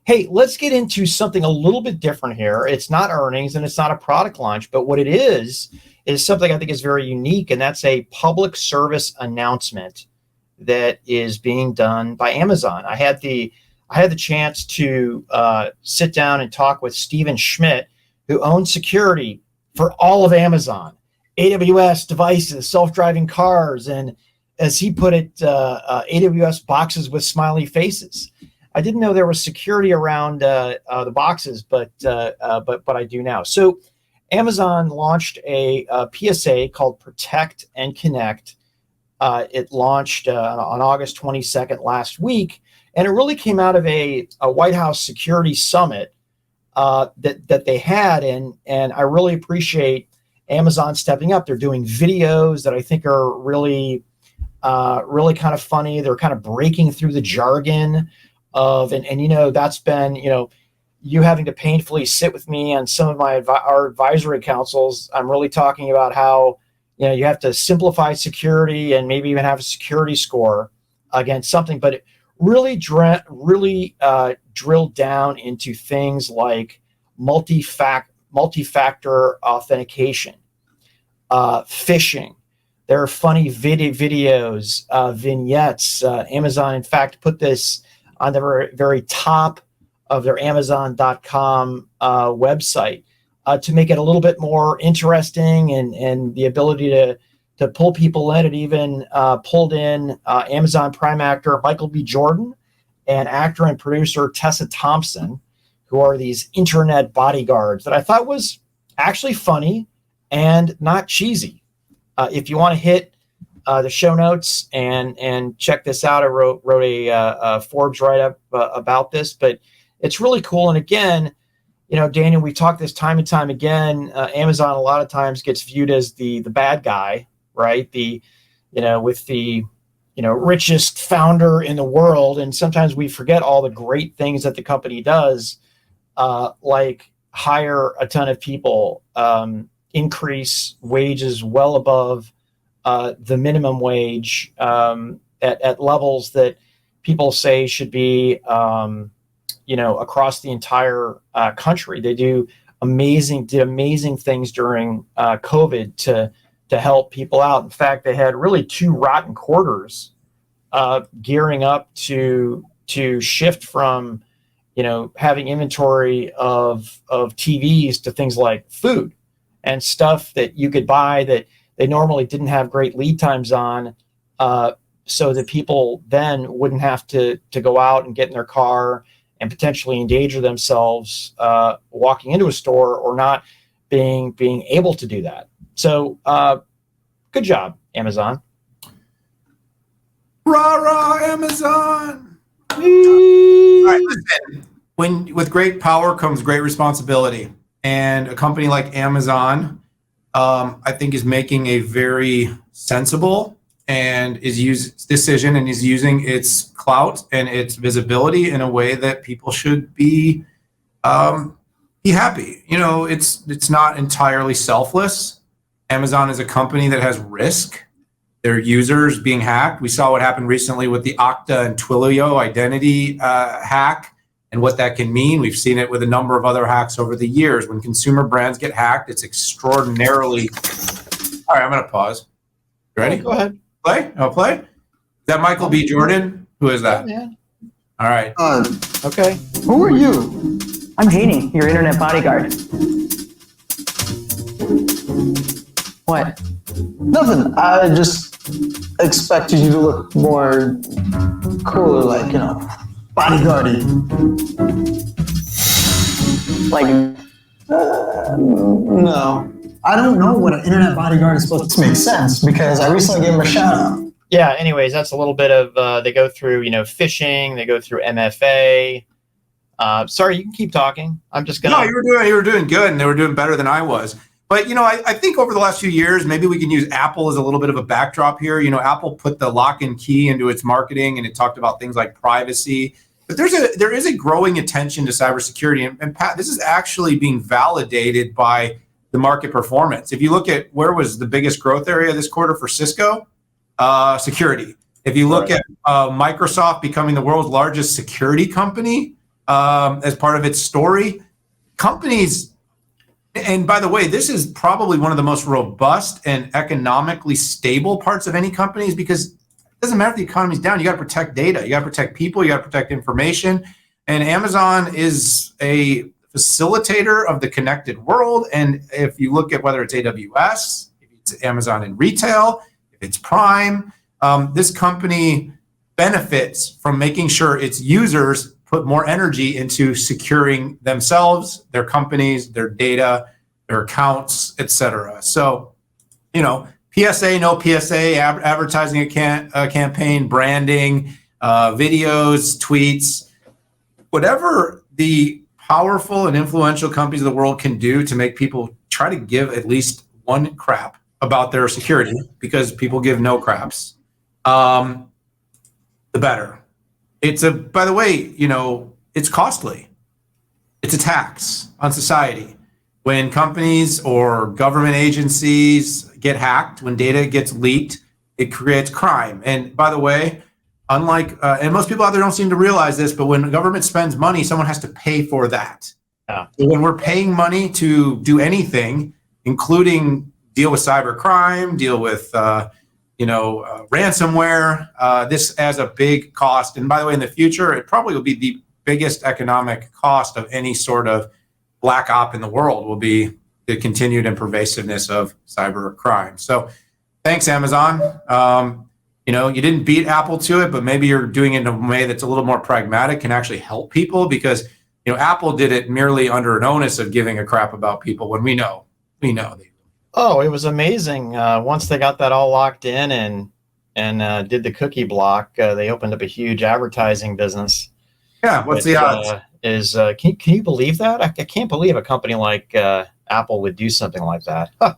Hey, let's get into something a little bit different here. It's not earnings and it's not a product launch, but what it is something I think is very unique, and that's a public service announcement that is being done by Amazon. I had the chance to sit down and talk with Steven Schmidt, who owns security for all of Amazon, AWS devices, self-driving cars, and as he put it, AWS boxes with smiley faces. I didn't know there was security around the boxes, but I do now. So Amazon launched a PSA called Protect and Connect. It launched on August 22nd last week, and it really came out of a White House security summit that they had, and I really appreciate Amazon stepping up. They're doing videos that I think are really kind of funny. They're kind of breaking through the jargon of, and that's been, you having to painfully sit with me on some of our advisory councils. I'm really talking about how, you have to simplify security and maybe even have a security score against something, but it really drilled down into things like multi-factor authentication, phishing. There are funny videos, vignettes. Amazon, in fact, put this on the very, very top of their Amazon.com website to make it a little bit more interesting, and the ability to pull people in. It even pulled in Amazon Prime actor Michael B. Jordan and actor and producer Tessa Thompson, who are these internet bodyguards that I thought was actually funny and not cheesy. If you want to hit the show notes and check this out, I wrote a Forbes write-up about this, but it's really cool. And again, Daniel, we talked this time and time again. Amazon a lot of times gets viewed as the bad guy, right? With the richest founder in the world, and sometimes we forget all the great things that the company does, like hire a ton of people, increase wages well above the minimum wage at levels that people say should be, across the entire country. They did amazing things during COVID to help people out. In fact, they had really two rotten quarters, gearing up to shift from, having inventory of TVs to things like food and stuff that you could buy that they normally didn't have great lead times on, so that people then wouldn't have to go out and get in their car and potentially endanger themselves walking into a store or not being able to do that. So good job, Amazon. Rah, Amazon! All right, listen. With great power comes great responsibility. And a company like Amazon, I think, is making a very sensible and is using its clout and its visibility in a way that people should be happy. It's not entirely selfless. Amazon is a company that has risk. Their users being hacked. We saw what happened recently with the Okta and Twilio identity hack and what that can mean. We've seen it with a number of other hacks over the years. When consumer brands get hacked, it's extraordinarily... All right, I'm going to pause. You ready? Go ahead. Play? I'll play. Is that Michael B. Jordan? Who is that? Yeah. All right. Okay. Who are you? I'm Haney, your internet bodyguard. What? Nothing. I just expected you to look more cooler, like, bodyguardy. Like, no. I don't know what an internet bodyguard is supposed to make sense because I recently gave him a shout out. Yeah, anyways, that's a little bit of, they go through, phishing, they go through MFA. Sorry, you can keep talking. I'm just going to... No, you were doing good, and they were doing better than I was. But, I think over the last few years, maybe we can use Apple as a little bit of a backdrop here. Apple put the lock and key into its marketing, and it talked about things like privacy. But there is a growing attention to cybersecurity. And Pat, this is actually being validated by the market performance. If you look at where was the biggest growth area this quarter for Cisco, security. If you look at Microsoft becoming the world's largest security company, as part of its story. Companies, and by the way, this is probably one of the most robust and economically stable parts of any companies, because it doesn't matter if the economy's down, you got to protect data, you got to protect people, you got to protect information. And Amazon is a facilitator of the connected world. And if you look at whether it's AWS, if it's Amazon in retail, if it's Prime, this company benefits from making sure its users put more energy into securing themselves, their companies, their data, their accounts, etc. So, PSA, no PSA, advertising campaign, branding, videos, tweets, whatever the powerful and influential companies of the world can do to make people try to give at least one crap about their security, because people give no craps, the better. By the way, it's costly. It's a tax on society. When companies or government agencies get hacked, when data gets leaked, it creates crime. And by the way, unlike, and most people out there don't seem to realize this, but when the government spends money, someone has to pay for that. Yeah. So when we're paying money to do anything, including deal with cyber crime, deal with ransomware, this has a big cost. And by the way, in the future, it probably will be the biggest economic cost of any sort of black op in the world, will be the continued and pervasiveness of cyber crime. So thanks, Amazon. You didn't beat Apple to it, but maybe you're doing it in a way that's a little more pragmatic, can actually help people, because Apple did it merely under an onus of giving a crap about people, when we know they. Oh, it was amazing. Once they got that all locked in and did the cookie block, they opened up a huge advertising business. Yeah, what's the odds? Can you believe that? I can't believe a company like Apple would do something like that. Huh.